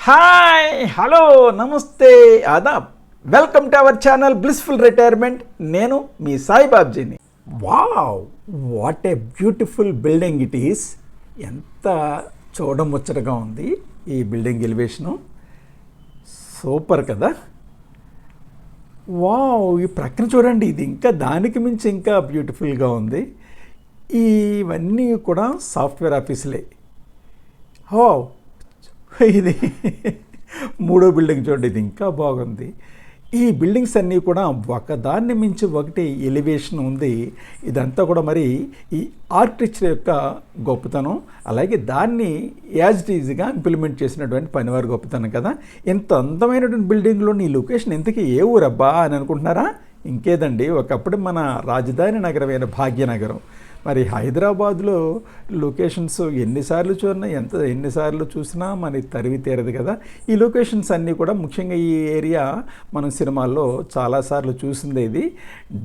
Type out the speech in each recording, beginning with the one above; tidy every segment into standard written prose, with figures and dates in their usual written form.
Hi hello నమస్తే ఆదాబ్ welcome to our channel blissful retirement. నేను మీ సాయిబాబ్జీని. Wow, what a beautiful building it is. ఎంత చూడముచ్చటగా ఉంది ఈ బిల్డింగ్ ఎలివేషను. సూపర్ కదా. వావ్, ఈ ప్రక్కన చూడండి, ఇది ఇంకా దానికి మించి ఇంకా బ్యూటిఫుల్గా ఉంది. ఇవన్నీ కూడా సాఫ్ట్వేర్ ఆఫీసులే. వావ్, ఇది మూడో బిల్డింగ్ చూడండి, ఇది ఇంకా బాగుంది. ఈ బిల్డింగ్స్ అన్నీ కూడా ఒకదాన్ని మించి ఒకటి ఎలివేషన్ ఉంది. ఇదంతా కూడా మరి ఈ ఆర్కిటెక్చర్ యొక్క గొప్పతనం, అలాగే దాన్ని యాజ్ ఇట్ ఈజ్గా ఇంప్లిమెంట్ చేసినటువంటి పనివారి గొప్పతనం కదా. ఇంత అందమైనటువంటి బిల్డింగ్లోని ఈ లొకేషన్ ఇంతకీ ఏ ఊరబ్బా అని అనుకుంటున్నారా? ఇంకేదండి, ఒకప్పుడు మన రాజధాని నగరమైన భాగ్యనగరం. మరి హైదరాబాద్లో లొకేషన్స్ ఎన్నిసార్లు చూసినా మనకి తరివి తీరదు కదా. ఈ లొకేషన్స్ అన్నీ కూడా ముఖ్యంగా ఈ ఏరియా మనం సినిమాల్లో చాలాసార్లు చూసిందే. ఇది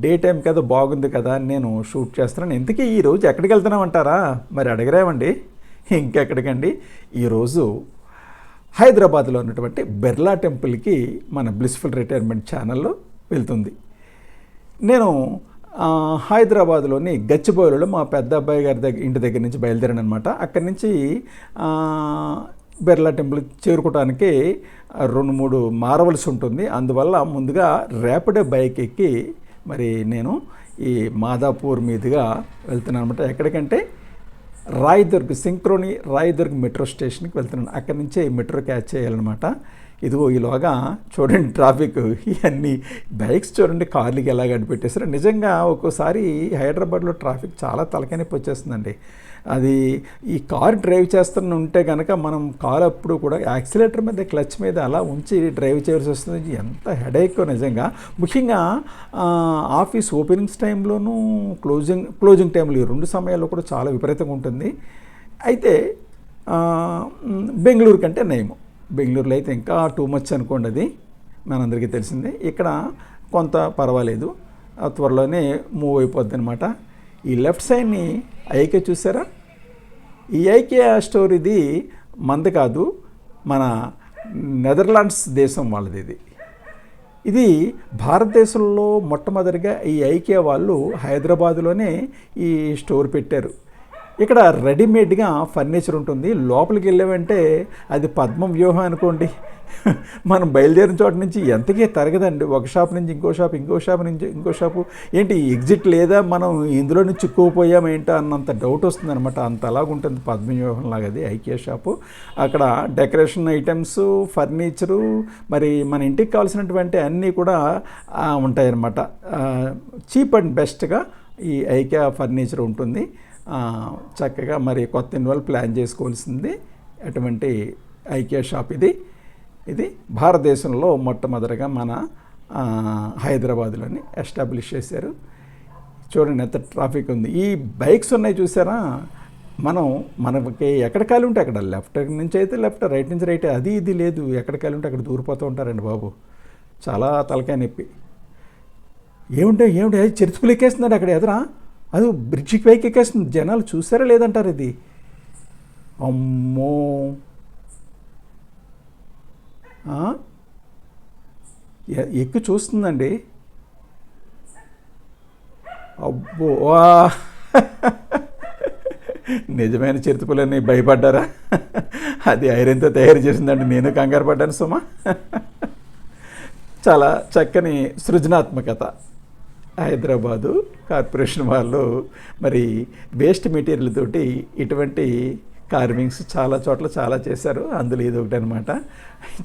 డే టైం కదా, బాగుంది కదా అని నేను షూట్ చేస్తున్నాను. ఇంతకీ ఈరోజు ఎక్కడికి వెళ్తున్నామంటారా? మరి అడగరేమండి, ఇంకెక్కడికండి. ఈరోజు హైదరాబాద్లో ఉన్నటువంటి బిర్లా టెంపుల్కి మన బ్లిస్ఫుల్ రిటైర్మెంట్ ఛానల్లో వెళ్తుంది. నేను హైదరాబాద్లోని గచ్చిబౌలిలో మా పెద్ద అబ్బాయి గారి ఇంటి దగ్గర నుంచి బయలుదేరాను అనమాట. అక్కడి నుంచి బిర్లా టెంపుల్ చేరుకోవడానికి 2-3 మారవలసి ఉంటుంది. అందువల్ల ముందుగా ర్యాపిడో బైక్ ఎక్కి మరి నేను ఈ మాదాపూర్ మీదుగా వెళ్తున్నాను అనమాట. ఎక్కడికంటే రాయదుర్గ్ మెట్రో స్టేషన్కి వెళ్తున్నాను. అక్కడి నుంచే మెట్రో క్యాచ్ చేయాలన్నమాట. ఇదిగో ఈలోగా చూడండి ట్రాఫిక్, ఇవన్నీ బైక్స్ చూడండి కార్లకి ఎలా గడిపెట్టేసారు. నిజంగా ఒక్కోసారి హైదరాబాద్లో ట్రాఫిక్ చాలా తలకానొప్పి వచ్చేస్తుందండి. అది ఈ కార్ డ్రైవ్ చేస్తున్న ఉంటే కనుక మనం కార్ అప్పుడు కూడా యాక్సిలేటర్ మీద క్లచ్ మీద అలా ఉంచి డ్రైవ్ చేయాల్సి వస్తుంది. ఎంత హెడేక్ నిజంగా. ముఖ్యంగా ఆఫీస్ ఓపెనింగ్స్ టైంలోనూ క్లోజింగ్ టైంలో ఈ 2 సమయాల్లో కూడా చాలా విపరీతంగా ఉంటుంది. అయితే బెంగళూరు కంటే నయము. బెంగళూరులో అయితే ఇంకా టూ మచ్ అనుకోండి, అది మనందరికీ తెలిసిందే. ఇక్కడ కొంత పర్వాలేదు, త్వరలోనే మూవ్ అయిపోద్ది అనమాట. ఈ లెఫ్ట్ సైడ్ని ఐకే చూసారా? ఈ ఐకే స్టోర్ ఇది మంది కాదు, మన నెదర్లాండ్స్ దేశం వాళ్ళది. ఇది భారతదేశంలో మొట్టమొదటిగా ఈ ఐకే వాళ్ళు హైదరాబాదులోనే ఈ స్టోర్ పెట్టారు. ఇక్కడ రెడీమేడ్గా ఫర్నిచర్ ఉంటుంది. లోపలికి వెళ్ళామంటే అది పద్మ వ్యూహం అనుకోండి. మనం బయలుదేరిన చోట నుంచి ఎంతకీ తరగదండి. ఒక షాప్ నుంచి ఇంకో షాప్, ఇంకో షాప్ నుంచి ఇంకో షాపు. ఏంటి ఎగ్జిట్ లేదా, మనం ఇందులో నుంచి చిక్కుపోయాం ఏంటో అన్నంత డౌట్ వస్తుంది అనమాట. అంత అలాగుంటుంది పద్మవ్యూహం లాగా అది ఐకియా షాపు. అక్కడ డెకరేషన్ ఐటమ్స్, ఫర్నిచరు, మరి మన ఇంటికి కావాల్సినటువంటి అన్నీ కూడా ఉంటాయన్నమాట. చీప్ అండ్ బెస్ట్గా ఈ ఐకియా ఫర్నిచర్ ఉంటుంది. చక్కగా మరి కొత్త ఇన్వాల్వ్ ప్లాన్ చేసుకోవాల్సింది అటువంటి ఐకియా షాప్ ఇది భారతదేశంలో మొట్టమొదటిగా మన హైదరాబాద్లోని ఎస్టాబ్లిష్ చేశారు. చూడండి ఎంత ట్రాఫిక్ ఉంది. ఈ బైక్స్ ఉన్నాయి చూసారా, మనకి ఎక్కడ ఖాళీ ఉంటే అక్కడ, లెఫ్ట్ నుంచి అయితే లెఫ్ట్, రైట్ నుంచి రైట్, అది ఇది లేదు. ఎక్కడ ఖాళీ ఉంటే అక్కడ దూరిపోతూ ఉంటారండి బాబు. చాలా తలకాయ నొప్పి. ఏమిటో చర్చిపులు ఎక్కేస్తున్నాడు అక్కడ ఎదురా, అది బ్రిడ్జికి పైకి ఎక్కేస్తుంది. జనాలు చూసారా లేదంటారు. ఇది అమ్మో, ఎక్కువ చూస్తుందండి. అబ్బో, నిజమైన చిరుతపులని భయపడ్డారా? అది ఐరన్తో తయారు చేసిందండి. నేను కంగారు పడ్డాను సుమా. చాలా చక్కని సృజనాత్మకత. హైదరాబాదు కార్పొరేషన్ వాళ్ళు మరి వేస్ట్ మెటీరియల్ తోటి ఇటువంటి కార్వింగ్స్ చాలా చోట్ల చాలా చేశారు. అందులో ఇది ఒకటి అనమాట,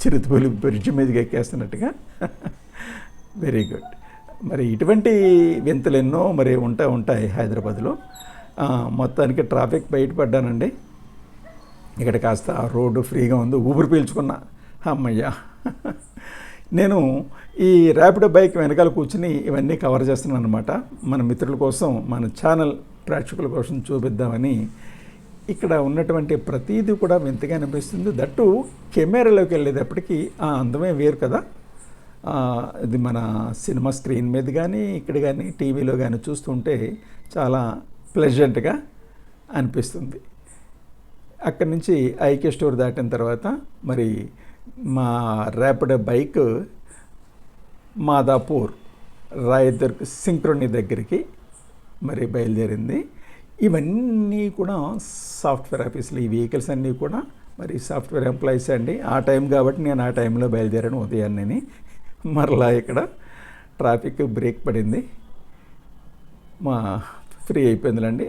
చిరుతపులి బ్రిడ్జ్ మీదకి ఎక్కేస్తున్నట్టుగా. Very good. మరి ఇటువంటి వింతలు ఎన్నో మరి ఉంటాయి హైదరాబాద్లో. మొత్తానికి ట్రాఫిక్ బయటపడ్డానండి. ఇక్కడ కాస్త రోడ్డు ఫ్రీగా ఉంది, ఊపిరి పీల్చుకున్నా. అమ్మయ్యా. నేను ఈ ర్యాపిడో బైక్ వెనకాల కూర్చుని ఇవన్నీ కవర్ చేస్తున్నాను అనమాట. మన మిత్రుల కోసం, మన ఛానల్ ప్రేక్షకుల కోసం చూపిద్దామని. ఇక్కడ ఉన్నటువంటి ప్రతీది కూడా వింతగా అనిపిస్తుంది. దట్టు కెమెరాలోకి వెళ్ళేటప్పటికీ ఆ అందమే వేరు కదా. ఇది మన సినిమా స్క్రీన్ మీద కానీ, ఇక్కడ కానీ, టీవీలో కానీ చూస్తుంటే చాలా ప్లెజెంట్గా అనిపిస్తుంది. అక్కడి నుంచి ఐకే స్టోర్ దాటిన తర్వాత మరి మా ర్యాపిడో బైక్ మాదాపూర్ రాయదుర్గ్ సింక్రోని దగ్గరికి మరి బయలుదేరింది. ఇవన్నీ కూడా సాఫ్ట్వేర్ ఆఫీసులు, ఈ వెహికల్స్ అన్నీ కూడా మరి సాఫ్ట్వేర్ ఎంప్లాయీస్ అండి. ఆ టైం కాబట్టి నేను ఆ టైంలో బయలుదేరాను ఉదయాన్నే. మరలా ఇక్కడ ట్రాఫిక్ బ్రేక్ పడింది, మా ఫ్రీ అయిపోయిందిలండి.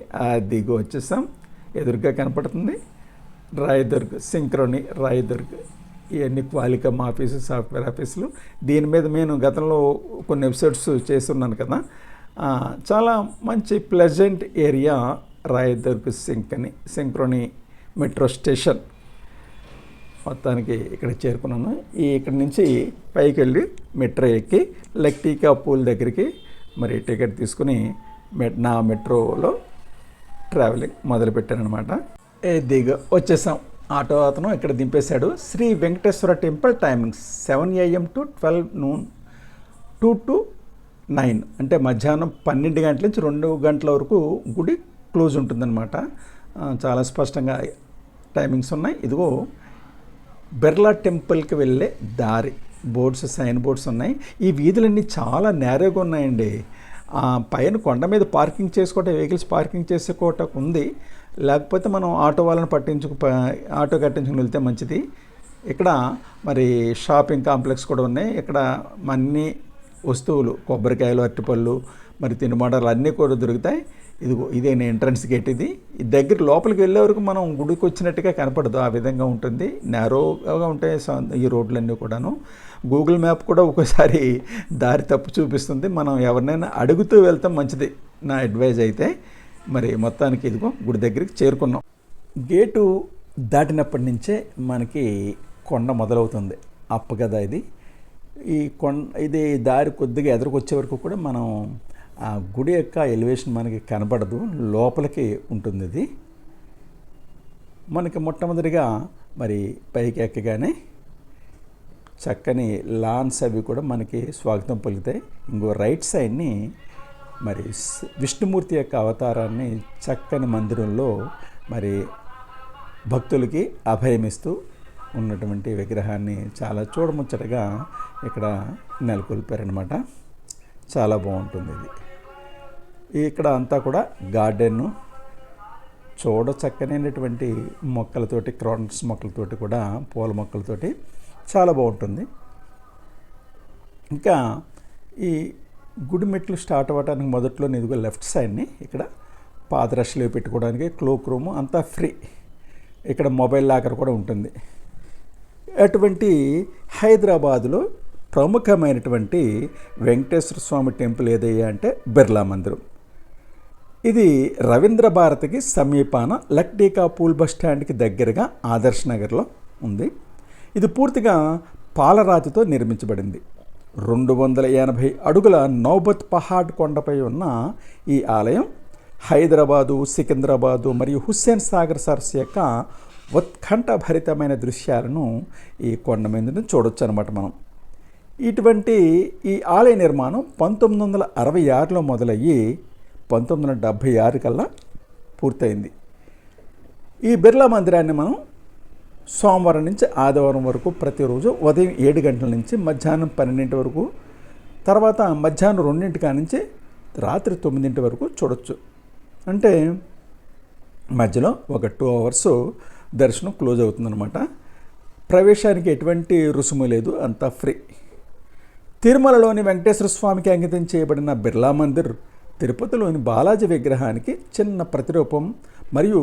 దిగు వచ్చేసాం. ఎదురుగా కనపడుతుంది రాయదుర్గ్ సింక్రోని రాయదుర్గ్. ఇవన్నీ క్వాలికమ్ ఆఫీసు, సాఫ్ట్వేర్ ఆఫీసులు. దీని మీద నేను గతంలో కొన్ని ఎపిసోడ్స్ చేస్తున్నాను కదా. చాలా మంచి pleasant area Rayadurg Synchrony metro station. మొత్తానికి ఇక్కడ చేరుకున్నాను. ఇక్కడి నుంచి పైకి వెళ్ళి మెట్రో ఎక్కి లక్టీకా పూల్ దగ్గరికి మరి టికెట్ తీసుకుని నా మెట్రోలో ట్రావెలింగ్ మొదలుపెట్టాను అనమాట. దిగ వచ్చేసాం. ఆటో అతను ఇక్కడ దింపేశాడు. Sri Venkateswara temple timings 7 AM to 12 noon, 2 to 9, అంటే మధ్యాహ్నం 12 గంటల నుంచి 2 గంటల వరకు గుడి క్లోజ్ ఉంటుందన్నమాట. చాలా స్పష్టంగా టైమింగ్స్ ఉన్నాయి. ఇదిగో బిర్లా టెంపుల్కి వెళ్ళే దారి బోర్డ్స్, సైన్ బోర్డ్స్ ఉన్నాయి. ఈ వీధులన్నీ చాలా నేరోగా ఉన్నాయండి. పైన కొండ మీద పార్కింగ్ చేసుకోవటం, వెహికల్స్ పార్కింగ్ చేసుకోవటం ఉంది. లేకపోతే మనం ఆటో వాళ్ళని ఆటో కట్టించుకుని వెళ్తే మంచిది. ఇక్కడ మరి షాపింగ్ కాంప్లెక్స్ కూడా ఉన్నాయి. ఇక్కడ అన్ని వస్తువులు, కొబ్బరికాయలు, అరటిపళ్ళు, మరి తినుమాటలు అన్నీ కూడా దొరుకుతాయి. ఇదే ఎంట్రన్స్ గేట్. ఇది దగ్గర లోపలికి వెళ్ళే వరకు మనం గుడికి వచ్చినట్టుగా కనపడదు, ఆ విధంగా ఉంటుంది. నేరోగా ఉంటాయి ఈ రోడ్లన్నీ కూడాను. గూగుల్ మ్యాప్ కూడా ఒక్కోసారి దారి తప్పు చూపిస్తుంది. మనం ఎవరినైనా అడుగుతూ వెళ్తాం మంచిది, నా అడ్వైజ్ అయితే. మరి మొత్తానికి ఇదిగో గుడి దగ్గరికి చేరుకున్నాం. గేటు దాటినప్పటి నుంచే మనకి కొండ మొదలవుతుంది. అప్పు కదా ఇది. ఇది దారి కొద్దిగా ఎదురుకొచ్చే వరకు కూడా మనం ఆ గుడి యొక్క ఎలివేషన్ మనకి కనపడదు, లోపలికి ఉంటుంది. ఇది మనకి మొట్టమొదటిగా మరి పైకి ఎక్కగానే చక్కని లాన్స్ అవి కూడా మనకి స్వాగతం పలుకుతాయి. ఇంకో రైట్ సైడ్ని మరి విష్ణుమూర్తి యొక్క అవతారాన్ని చక్కని మందిరంలో మరి భక్తులకి అభయమిస్తూ ఉన్నటువంటి విగ్రహాన్ని చాలా చూడముచ్చటగా ఇక్కడ నెలకొల్పారనమాట. చాలా బాగుంటుంది ఇది. ఇక్కడ అంతా కూడా గార్డెన్, చూడ చక్కనైనటువంటి మొక్కలతోటి, క్రాన్స్ మొక్కలతోటి కూడా, పూల మొక్కలతోటి చాలా బాగుంటుంది. ఇంకా ఈ గుడి మెట్లు స్టార్ట్ అవ్వడానికి మొదట్లో ఇదిగో లెఫ్ట్ సైడ్ని ఇక్కడ పాదరక్షలు పెట్టుకోవడానికి క్లోక్ రూము అంతా ఫ్రీ. ఇక్కడ మొబైల్ లాకర్ కూడా ఉంటుంది. అటువంటి హైదరాబాదులో ప్రముఖమైనటువంటి వెంకటేశ్వర స్వామి టెంపుల్ ఏదయ్యా అంటే బిర్లా మందిరం. ఇది రవీంద్ర భారతికి సమీపాన లక్టీకా పూల్ బస్ స్టాండ్కి దగ్గరగా ఆదర్శ్ నగర్లో ఉంది. ఇది పూర్తిగా పాలరాతితో నిర్మించబడింది. 280 అడుగుల నౌబత్ పహాడ్ కొండపై ఉన్న ఈ ఆలయం హైదరాబాదు, సికింద్రాబాదు మరియు హుస్సేన్ సాగర్ సరస్సు యొక్క ఉత్కంఠభరితమైన దృశ్యాలను ఈ కొండ మీద చూడొచ్చు అనమాట మనం. ఇటువంటి ఈ ఆలయ నిర్మాణం 1966లో మొదలయ్యి 1976 కల్లా పూర్తయింది. ఈ బిర్లా మందిరాన్ని మనం సోమవారం నుంచి ఆదివారం వరకు ప్రతిరోజు ఉదయం 7 గంటల నుంచి మధ్యాహ్నం 12 వరకు, తర్వాత మధ్యాహ్నం 2 నుంచి రాత్రి 9 వరకు చూడొచ్చు. అంటే మధ్యలో ఒక 2 hours దర్శనం క్లోజ్ అవుతుందన్నమాట. ప్రవేశానికి ఎటువంటి రుసుము లేదు, అంతా ఫ్రీ. తిరుమలలోని వెంకటేశ్వర స్వామికి అంకితం చేయబడిన బిర్లా మందిర్ తిరుపతిలోని బాలాజీ విగ్రహానికి చిన్న ప్రతిరూపం మరియు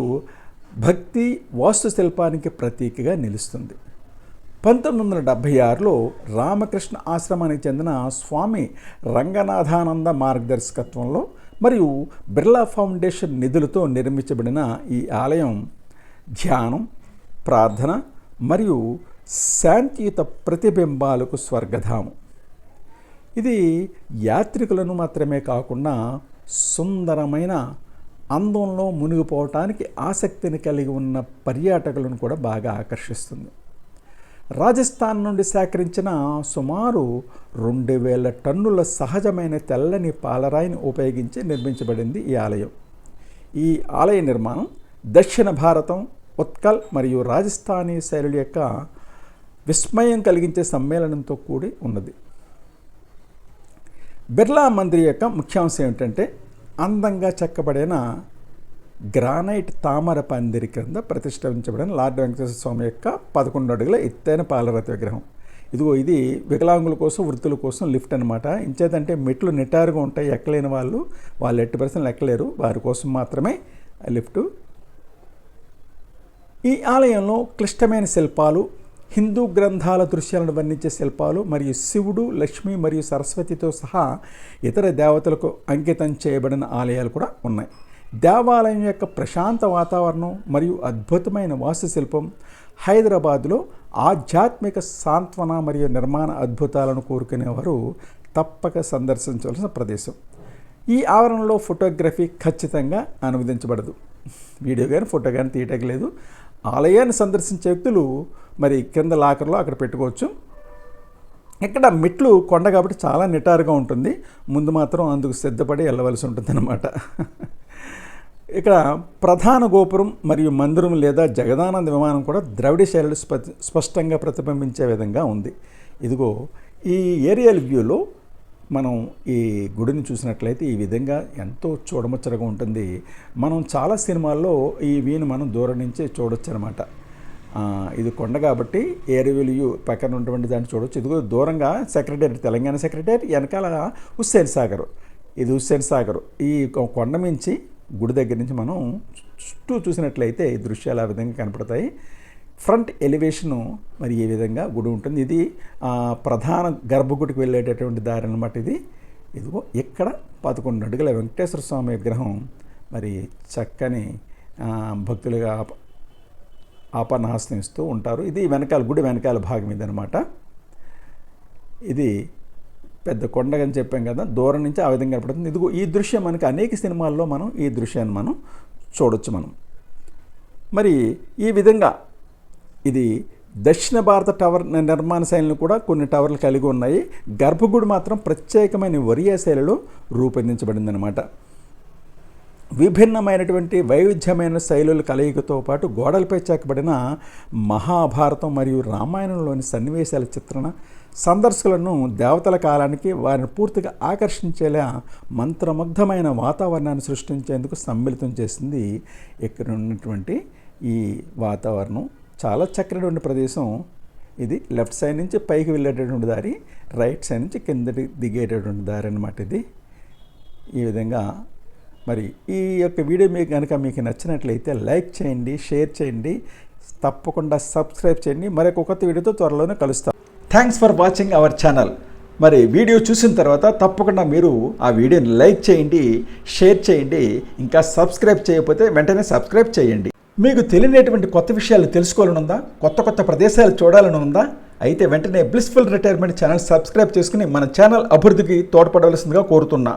భక్తి వాస్తుశిల్పానికి ప్రతీకగా నిలుస్తుంది. 1976లో రామకృష్ణ ఆశ్రమానికి చెందిన స్వామి రంగనాథానంద మార్గదర్శకత్వంలో మరియు బిర్లా ఫౌండేషన్ నిధులతో నిర్మించబడిన ఈ ఆలయం ధ్యానం, ప్రార్థన మరియు శాంతియుత ప్రతిబింబాలకు స్వర్గధామం. ఇది యాత్రికులను మాత్రమే కాకుండా సుందరమైన అందంలో మునిగిపోవటానికి ఆసక్తిని కలిగి ఉన్న పర్యాటకులను కూడా బాగా ఆకర్షిస్తుంది. రాజస్థాన్ నుండి సేకరించిన సుమారు 2000 టన్నుల సహజమైన తెల్లని పాలరాయిని ఉపయోగించి నిర్మించబడింది ఈ ఆలయం. ఈ ఆలయ నిర్మాణం దక్షిణ భారతం, ఉత్కల్ మరియు రాజస్థానీ శైలుల యొక్క విస్మయం కలిగించే సమ్మేళనంతో కూడి ఉన్నది. బిర్లా మందిర్ యొక్క ముఖ్యాంశం ఏమిటంటే అందంగా చెక్కబడిన గ్రానైట్ తామర పందిరి క్రింద ప్రతిష్ఠించబడిన లార్డ్ వెంకటేశ్వర స్వామి యొక్క 11 అడుగుల ఎత్తైన పాలరాతి విగ్రహం. ఇది వికలాంగుల కోసం, వృద్ధుల కోసం లిఫ్ట్ అనమాట. ఇంచేతంటే మెట్లు నిటారుగా ఉంటాయి, ఎక్కలేని వాళ్ళు 80% ఎక్కలేరు, వారి కోసం మాత్రమే లిఫ్టు. ఈ ఆలయంలో క్లిష్టమైన శిల్పాలు, హిందూ గ్రంథాల దృశ్యాలను వర్ణించే శిల్పాలు మరియు శివుడు, లక్ష్మి మరియు సరస్వతితో సహా ఇతర దేవతలకు అంకితం చేయబడిన ఆలయాలు కూడా ఉన్నాయి. దేవాలయం యొక్క ప్రశాంత వాతావరణం మరియు అద్భుతమైన వాస్తుశిల్పం హైదరాబాద్లో ఆధ్యాత్మిక సాంత్వన మరియు నిర్మాణ అద్భుతాలను కోరుకునేవారు తప్పక సందర్శించవలసిన ప్రదేశం. ఈ ఆవరణలో ఫోటోగ్రఫీ ఖచ్చితంగా అనువదించబడదు. వీడియో కానీ ఫోటో కానీ తీయటం లేదు. ఆలయాన్ని సందర్శించే వ్యక్తులు మరి కింద లాకర్లో అక్కడ పెట్టుకోవచ్చు. ఇక్కడ మెట్లు కొండ కాబట్టి చాలా నిటారుగా ఉంటుంది. ముందు మాత్రం అందుకు సిద్ధపడి వెళ్ళవలసి ఉంటుందన్నమాట. ఇక్కడ ప్రధాన గోపురం మరియు మందిరం లేదా జగదానంద విమానం కూడా ద్రవిడ శైలిలో స్పష్టంగా ప్రతిబింబించే విధంగా ఉంది. ఈ ఏరియల్ వ్యూలో మనం ఈ గుడిని చూసినట్లయితే ఈ విధంగా ఎంతో చూడముచ్చటగా ఉంటుంది. మనం చాలా సినిమాల్లో ఈ వ్యూని మనం దూరం నుంచే చూడొచ్చు అనమాట. ఇది కొండ కాబట్టి ఏరియల్ వ్యూ పక్కన ఉన్నటువంటి దాన్ని చూడవచ్చు. దూరంగా సెక్రటేరియట్, తెలంగాణ సెక్రటేరియట్, వెనకాల హుస్సేన్ సాగర్. ఇది హుస్సేన్ సాగర్. ఈ కొండ మించి గుడి దగ్గర నుంచి మనం చుట్టూ చూసినట్లయితే ఈ దృశ్యాలు ఆ విధంగా కనపడతాయి. ఫ్రంట్ ఎలివేషను మరి ఈ విధంగా గుడి ఉంటుంది. ఇది ప్రధాన గర్భగుడికి వెళ్ళేటటువంటి దారి అన్నమాట. ఇక్కడ 11 అడుగుల వెంకటేశ్వర స్వామి విగ్రహం మరి చక్కని భక్తులుగా ఆపన్నహస్తిస్తూ ఉంటారు. ఇది గుడి వెనకాల భాగం ఇదనమాట. ఇది పెద్ద కొండ అని చెప్పాం కదా, దూరం నుంచి ఆ విధంగా కనపడుతుంది. ఈ దృశ్యం మనకి అనేక సినిమాల్లో మనం ఈ దృశ్యాన్ని మనం చూడొచ్చు. మరి ఈ విధంగా ఇది దక్షిణ భారత టవర్ నిర్మాణ శైలిని కూడా కొన్ని టవర్లు కలిగి ఉన్నాయి. గర్భగుడి మాత్రం ప్రత్యేకమైన ఒరియా శైలిలో రూపొందించబడిందనమాట. విభిన్నమైనటువంటి వైవిధ్యమైన శైలుల కలయికతో పాటు గోడలపై చెక్కబడిన మహాభారతం మరియు రామాయణంలోని సన్నివేశాల చిత్రణ సందర్శకులను దేవతల కాలానికి వారిని పూర్తిగా ఆకర్షించేలా మంత్రముగ్ధమైన వాతావరణాన్ని సృష్టించేందుకు సమ్మిళితం చేసింది ఇక్కడ ఉన్నటువంటి ఈ వాతావరణం. చాలా చక్కనటువంటి ప్రదేశం ఇది. లెఫ్ట్ సైడ్ నుంచి పైకి వెళ్ళేటటువంటి దారి, రైట్ సైడ్ నుంచి కిందకి దిగేటటువంటి దారి అన్నమాట. ఈ విధంగా మరి ఈ యొక్క వీడియో మీకు నచ్చినట్లయితే లైక్ చేయండి, షేర్ చేయండి, తప్పకుండా సబ్స్క్రైబ్ చేయండి. మరొక కొత్త వీడియోతో త్వరలోనే కలుస్తాం. Thanks for watching our channel. మరి వీడియో చూసిన తర్వాత తప్పకుండా మీరు ఆ వీడియోని లైక్ చేయండి, షేర్ చేయండి. ఇంకా సబ్స్క్రైబ్ చేయకపోతే వెంటనే సబ్స్క్రైబ్ చేయండి. మీకు తెలియనటువంటి కొత్త విషయాలు తెలుసుకోవాలని ఉందా? కొత్త ప్రదేశాలు చూడాలని ఉందా? అయితే వెంటనే బ్లిస్ఫుల్ రిటైర్మెంట్ ఛానల్ సబ్స్క్రైబ్ చేసుకుని మన ఛానల్ అభివృద్ధికి తోడ్పడవలసిందిగా కోరుతున్నా.